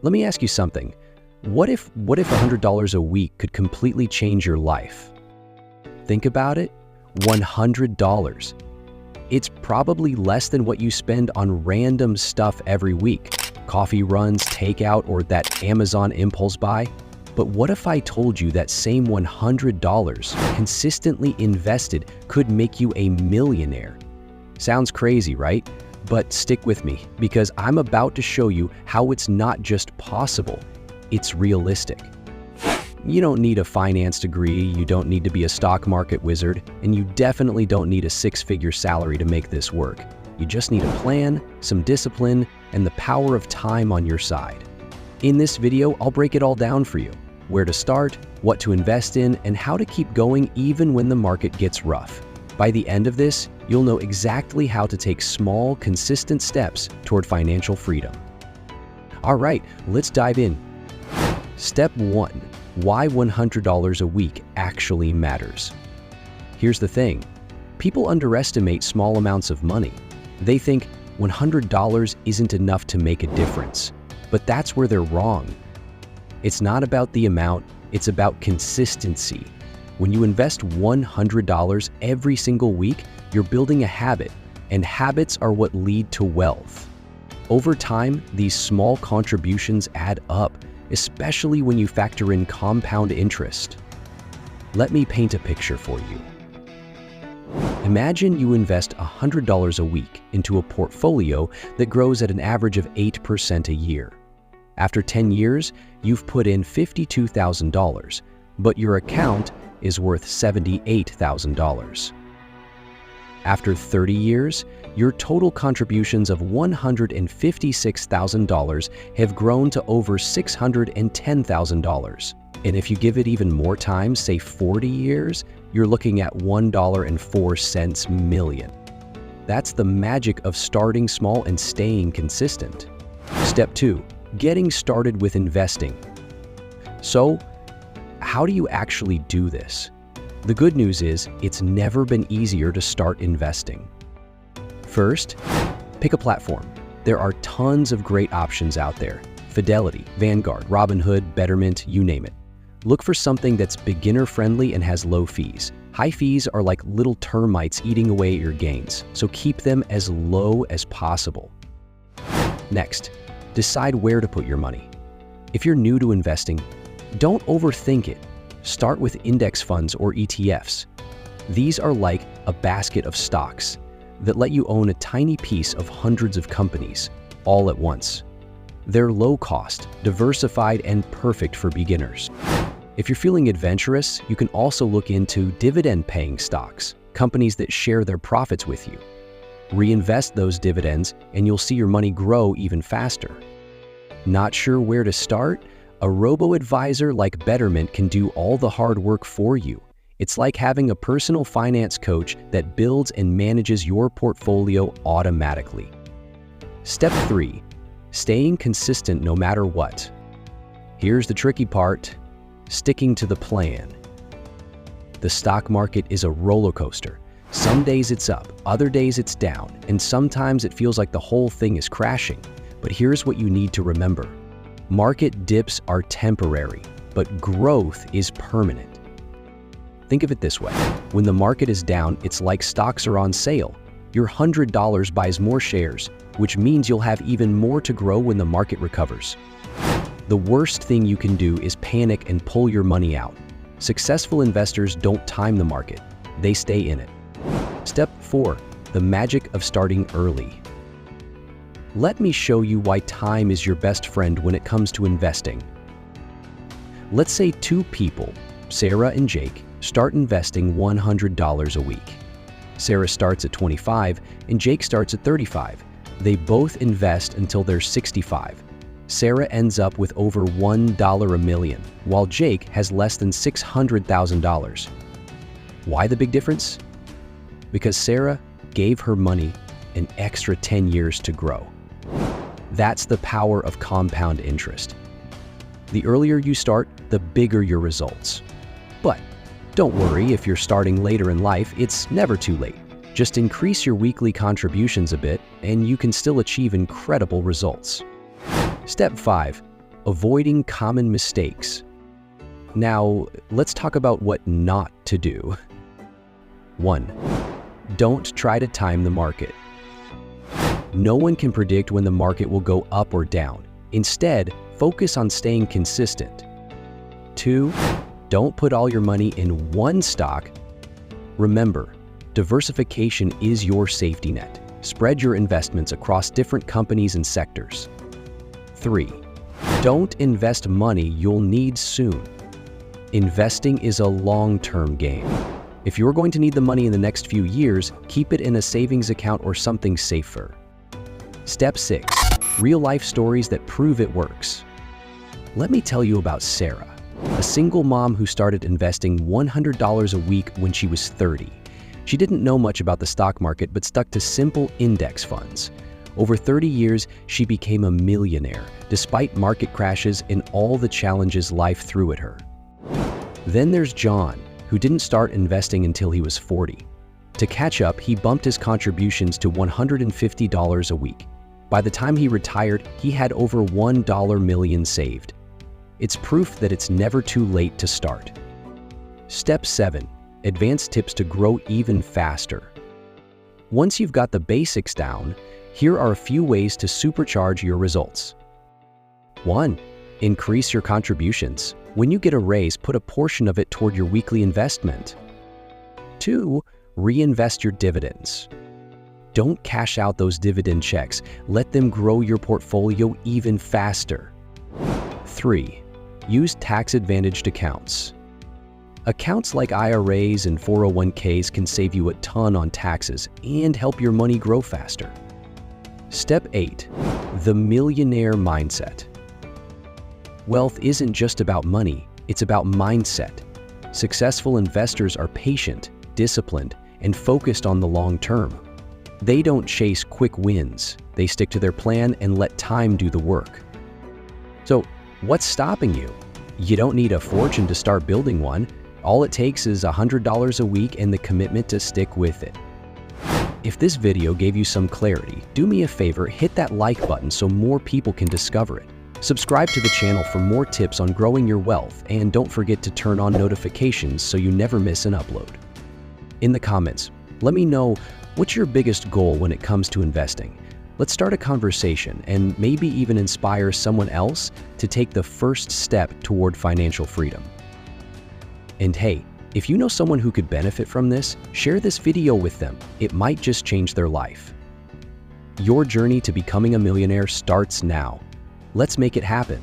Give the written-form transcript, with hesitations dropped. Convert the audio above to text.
Let me ask you something. What if $100 a week could completely change your life? Think about it. $100. It's probably less than what you spend on random stuff every week. Coffee runs, takeout, or that Amazon impulse buy. But what if I told you that same $100 consistently invested could make you a millionaire? Sounds crazy, right? But stick with me, because I'm about to show you how it's not just possible, it's realistic. You don't need a finance degree, you don't need to be a stock market wizard, and you definitely don't need a six-figure salary to make this work. You just need a plan, some discipline, and the power of time on your side. In this video, I'll break it all down for you. Where to start, what to invest in, and how to keep going even when the market gets rough. By the end of this, you'll know exactly how to take small, consistent steps toward financial freedom. All right, let's dive in. Step 1. Why $100 a week actually matters. Here's the thing. People underestimate small amounts of money. They think $100 isn't enough to make a difference. But that's where they're wrong. It's not about the amount, it's about consistency. When you invest $100 every single week, you're building a habit, and habits are what lead to wealth. Over time, these small contributions add up, especially when you factor in compound interest. Let me paint a picture for you. Imagine you invest $100 a week into a portfolio that grows at an average of 8% a year. After 10 years, you've put in $52,000, but your account is worth $78,000. After 30 years, your total contributions of $156,000 have grown to over $610,000. And if you give it even more time, say 40 years, you're looking at $1.04 million. That's the magic of starting small and staying consistent. Step 2. Getting started with investing. So, how do you actually do this? The good news is, it's never been easier to start investing. First, pick a platform. There are tons of great options out there. Fidelity, Vanguard, Robinhood, Betterment, you name it. Look for something that's beginner-friendly and has low fees. High fees are like little termites eating away at your gains, so keep them as low as possible. Next, decide where to put your money. If you're new to investing, don't overthink it. Start with index funds or ETFs. These are like a basket of stocks that let you own a tiny piece of hundreds of companies all at once. They're low cost, diversified, and perfect for beginners. If you're feeling adventurous, you can also look into dividend-paying stocks, companies that share their profits with you. Reinvest those dividends and you'll see your money grow even faster. Not sure where to start? A robo-advisor like Betterment can do all the hard work for you. It's like having a personal finance coach that builds and manages your portfolio automatically. Step 3. Staying consistent no matter what. Here's the tricky part. Sticking to the plan. The stock market is a roller coaster. Some days it's up, other days it's down, and sometimes it feels like the whole thing is crashing. But here's what you need to remember. Market dips are temporary, but growth is permanent. Think of it this way. When the market is down, it's like stocks are on sale. Your $100 buys more shares, which means you'll have even more to grow when the market recovers. The worst thing you can do is panic and pull your money out. Successful investors don't time the market. They stay in it. Step 4. The magic of starting early. Let me show you why time is your best friend when it comes to investing. Let's say two people, Sarah and Jake, start investing $100 a week. Sarah starts at 25 and Jake starts at 35. They both invest until they're 65. Sarah ends up with over $1 a million, while Jake has less than $600,000. Why the big difference? Because Sarah gave her money an extra 10 years to grow. That's the power of compound interest. The earlier you start, the bigger your results. But don't worry if you're starting later in life, it's never too late. Just increase your weekly contributions a bit and you can still achieve incredible results. Step 5. avoiding common mistakes. Now, let's talk about what not to do. 1. Don't try to time the market. No one can predict when the market will go up or down. Instead, focus on staying consistent. 2. Don't put all your money in one stock. Remember, diversification is your safety net. Spread your investments across different companies and sectors. 3. Don't invest money you'll need soon. Investing is a long-term game. If you're going to need the money in the next few years, keep it in a savings account or something safer. Step 6. Real-life stories that prove it works. Let me tell you about Sarah, a single mom who started investing $100 a week when she was 30. She didn't know much about the stock market but stuck to simple index funds. Over 30 years, she became a millionaire, despite market crashes and all the challenges life threw at her. Then there's John, who didn't start investing until he was 40. To catch up, he bumped his contributions to $150 a week. By the time he retired, he had over $1 million saved. It's proof that it's never too late to start. Step 7. Advanced tips to grow even faster. Once you've got the basics down, here are a few ways to supercharge your results. 1. Increase your contributions. When you get a raise, put a portion of it toward your weekly investment. 2. Reinvest your dividends. Don't cash out those dividend checks. Let them grow your portfolio even faster. 3. Use tax-advantaged accounts. Accounts like IRAs and 401ks can save you a ton on taxes and help your money grow faster. Step 8. The Millionaire Mindset. Wealth isn't just about money, it's about mindset. Successful investors are patient, disciplined, and focused on the long term. They don't chase quick wins. They stick to their plan and let time do the work. So, what's stopping you? You don't need a fortune to start building one. All it takes is $100 a week and the commitment to stick with it. If this video gave you some clarity, do me a favor, hit that like button so more people can discover it. Subscribe to the channel for more tips on growing your wealth, and don't forget to turn on notifications so you never miss an upload. In the comments, let me know what's your biggest goal when it comes to investing. Let's start a conversation and maybe even inspire someone else to take the first step toward financial freedom. And hey, if you know someone who could benefit from this, share this video with them. It might just change their life. Your journey to becoming a millionaire starts now. Let's make it happen.